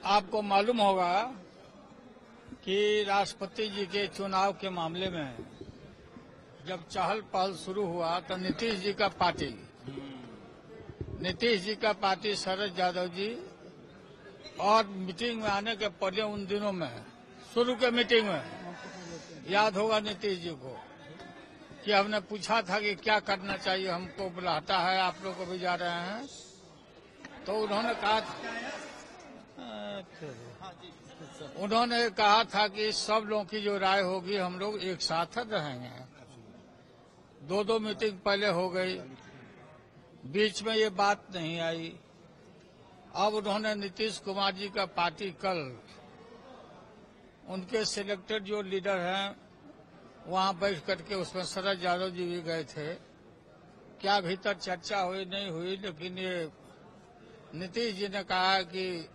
आपको मालूम होगा कि राष्ट्रपति जी के चुनाव के मामले में जब चहल पहल शुरू हुआ तो नीतीश जी का पार्टी शरद यादव जी और मीटिंग में आने के पहले उन दिनों में शुरू के मीटिंग में याद होगा नीतीश जी को कि हमने पूछा था कि क्या करना चाहिए, हमको बुलाता है, आप लोग को भी जा रहे हैं, तो उन्होंने कहा था कि सब लोगों की जो राय होगी हम लोग एक साथ रहेंगे। दो मीटिंग पहले हो गई, बीच में ये बात नहीं आई। अब उन्होंने नीतीश कुमार जी का पार्टी कल उनके सिलेक्टेड जो लीडर हैं वहां बैठ करके उसमें शरद यादव जी भी गए थे। क्या भीतर चर्चा हुई नहीं हुई, लेकिन ये नीतीश जी ने कहा कि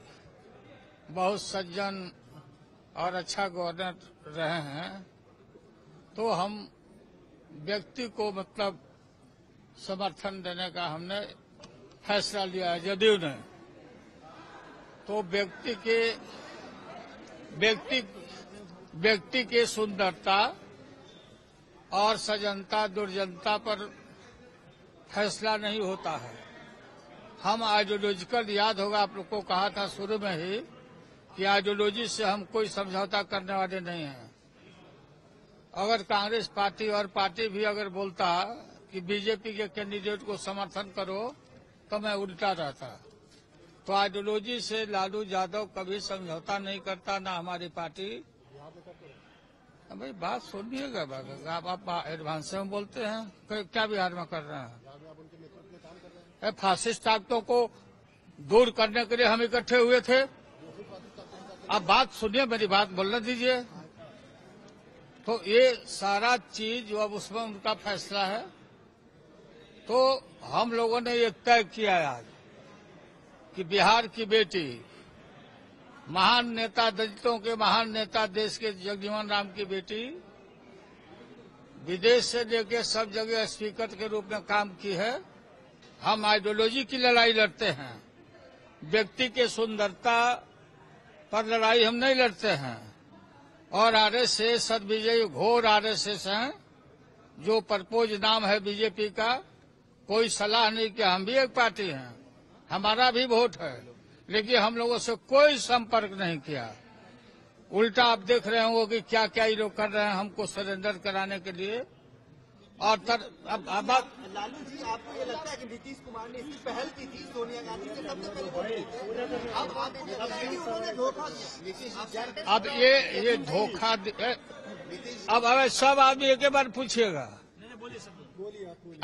बहुत सज्जन और अच्छा गवर्नर रहे हैं, तो हम व्यक्ति को मतलब समर्थन देने का हमने फैसला लिया है जदयू ने। तो व्यक्ति के सुंदरता और सजनता दुर्जनता पर फैसला नहीं होता है। हम आइडियोलॉजिकल, याद होगा आप लोग को कहा था शुरू में ही कि आइडियोलॉजी से हम कोई समझौता करने वाले नहीं हैं। अगर कांग्रेस पार्टी और पार्टी भी अगर बोलता कि बीजेपी के कैंडिडेट को समर्थन करो तो मैं उल्टा रहता। तो आइडियोलॉजी से लालू यादव कभी समझौता नहीं करता, ना हमारी पार्टी। भाई बात सुनिएगा, आप एडवांस में बोलते हैं, क्या बिहार में कर रहे हैं? फासिस्ट ताकतों को दूर करने के लिए हम इकट्ठे हुए थे। आप बात सुनिए, मेरी बात बोलने दीजिए। तो ये सारा चीज जो अब उसमें उनका फैसला है, तो हम लोगों ने ये तय किया आज कि बिहार की बेटी, महान नेता, दलितों के महान नेता, देश के जगजीवन राम की बेटी, विदेश से लेकर सब जगह स्पीकर के रूप में काम की है। हम आइडियोलॉजी की लड़ाई लड़ते हैं, व्यक्ति के सुंदरता पर लड़ाई हम नहीं लड़ते हैं। और आरएसएस सदविजय घोर आरएसएस हैं, जो परपोज नाम है बीजेपी का। कोई सलाह नहीं कि हम भी एक पार्टी हैं, हमारा भी वोट है, लेकिन हम लोगों से कोई संपर्क नहीं किया। उल्टा आप देख रहे होंगे कि क्या क्या ये लोग कर रहे हैं हमको सरेंडर कराने के लिए। और अब लालू जी, आपको ये लगता है कि नीतीश कुमार ने इसकी पहल की थी सोनिया गांधी से सबसे पहले? अब ये धोखा, अब हमें सब आदमी एक बार पूछिएगा,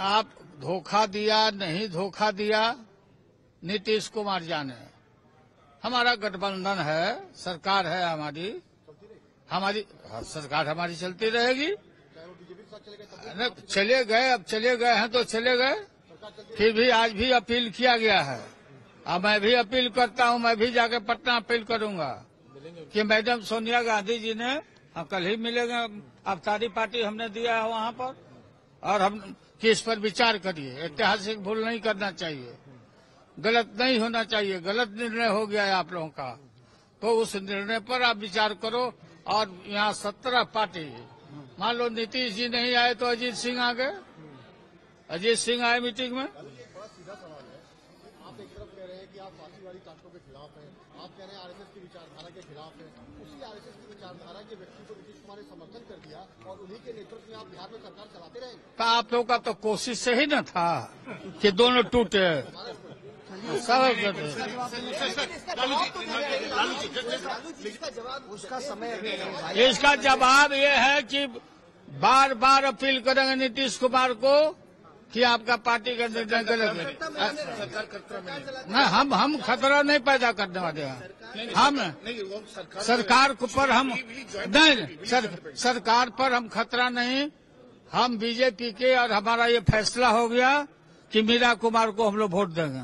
आप धोखा दिया नहीं धोखा दिया, नीतीश कुमार जाने। हमारा गठबंधन है, सरकार है हमारी सरकार हमारी चलती रहेगी। चले गए, अब चले गए हैं तो चले गए, फिर भी आज भी अपील किया गया है। अब मैं भी अपील करता हूं, मैं भी जाके पटना अपील करूंगा कि मैडम सोनिया गांधी जी ने, हम कल ही मिलेंगे, अवतारी पार्टी हमने दिया है वहां पर, और हम कि इस पर विचार करिए। ऐतिहासिक भूल नहीं करना चाहिए, गलत नहीं होना चाहिए, गलत निर्णय हो गया है आप लोगों का, तो उस निर्णय पर आप विचार करो। और यहाँ 17 पार्टी, मान लो नीतीश जी नहीं आए तो अजीत सिंह आ गए, अजीत सिंह आए मीटिंग में। बड़ा सीधा सवाल है, आप एक तरफ कह रहे हैं कि आप फांसीवादी ताकतों के खिलाफ हैं, आप कह रहे हैं आरएसएस की विचारधारा के खिलाफ हैं। उसी आरएसएस की विचारधारा के व्यक्ति को नीतीश कुमार ने समर्थन कर दिया और उन्हीं के नेतृत्व में आप बिहार में सरकार चलाते रहेंगे। तो आप लोगों का तो कोशिश से ही न था कि दोनों टूटे। इसका जवाब ये है कि बार बार अपील करेंगे नीतीश कुमार को कि आपका पार्टी का निर्णय गलत है। न, हम खतरा नहीं पैदा करने वाले हैं। हम सरकार पर हम नहीं, सरकार पर हम खतरा नहीं। हम बीजेपी के, और हमारा ये फैसला हो गया कि मीरा कुमार को हम लोग वोट देंगे।